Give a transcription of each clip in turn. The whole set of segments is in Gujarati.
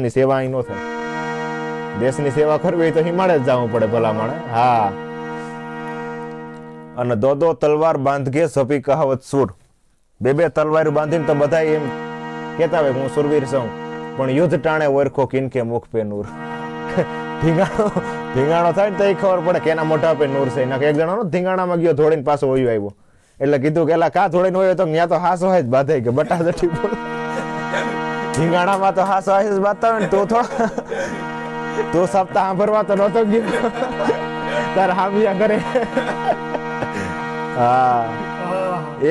સેવા અહીં ન થાય. દેશની સેવા કરવી હોય તો હિમાલય જ જવું પડે ભલા માણે. હા, અને દો તલવાર બાંધગે સભી કહાવત સુર. બે તલવાર બાંધીને તો બધા એમ કેતા હોય હું સુરવીર છું, પણ યુદ્ધ ટાણે ઓરખો કિનકે મુખ પે નૂર. ધીંગાણો થાય ને તો એ ખબર પડે કે એના મોઢા પે નૂર છે. એક જણો ધીંગાણામાં ગયો ધોડીને પાછો ઓયો આવ્યો, એટલે કીધું કે કા ધોડીને હોય તો ત્યાં તો હાસો હોય જ બાંધાઈ ગયો બટાદટી બોલ. ધીંગાણામાં તો હાસો હાસ બાંધતા હોય ને તો થોડા તું સપ્તાહ સાંભળવા તો નહોતો ગયો તાર હામિયા કરે. હા,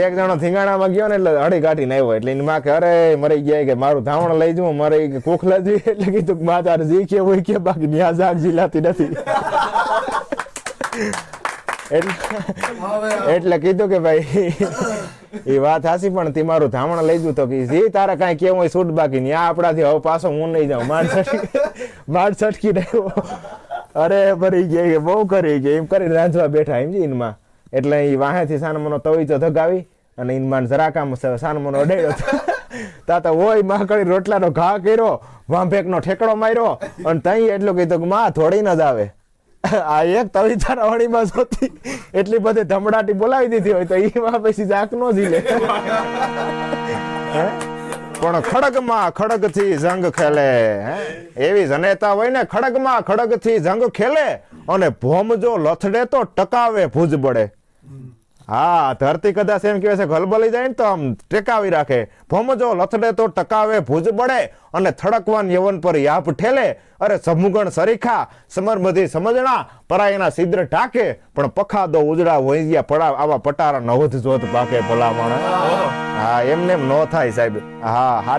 એક જણો ધીંગાણામાં ગયો ને એટલે હળી કાઢીને આવ્યો, એટલે એની માં કે અરે મરી ગયા કે મારું ધાવણ લઈ જવું મારે કોખલા જોઈએ, એટલે કીધું કે મા તારે જી કે હોય કે બાકી ન્યા જાગ જીલાતી નથી. એટલે કીધું કે ભાઈ એ વાત હાસી, પણ તે મારું ધામણ લઈ જવું તો કે તારે કઈ કેવું હોય છૂટ બાકી ન્યા આપણાથી હવે પાછો હું નહીં જાઉં. માર છટકી રહ્યો, અરે મરી ગયા કે બહુ કરી ગયા એમ કરીને રાંધવા બેઠા એમ જ ઇનમાં. એટલે એ વાહેથી સાનમનો તવીચો ધગાવી અને ઇનમાં જરાક આમ સાનમનો અડાડ્યો તા તો હોય માકડી રોટલાનો ઘા કર્યો, વાંભેકનો ઠેકડો માર્યો, અને તઈ એટલું કીધું કે માં થોડી ન જ આવે. આ એક તવીચારા વણીમાં જોતી એટલી બધી ધમડાટી બોલાવી દીધી હોય તો એમાં પછી જાક નો ઝીલે. પણ ખડગમાં ખડગથી જંગ ખેલે, એવી જનેતા હોય ને ખડગમાં ખડગથી જંગ ખેલે, અને ભોમ જો લથડે તો ટકાવે ભુજ બળે. હા, ધરતી કદાચ એમ કહે છે ગલબલી જાય ને તો આમ ટેકાવી રાખે. ભોમ જો લથડે તો ટકાવે ભુજ બળે, અને થડકવાન યવન પર યાપ ઠેલે. અરે સમુગણ સરીખા સમરમધી સમજણા, પરાયના સિદ્ર ઢાકે, પણ પખાદો ઉજળા વૈજ્યા પડા આવા પટારા નવધ જોત પાકે ભલા માણસ. હા, એમને એમ ન થાય સાહેબ. હા.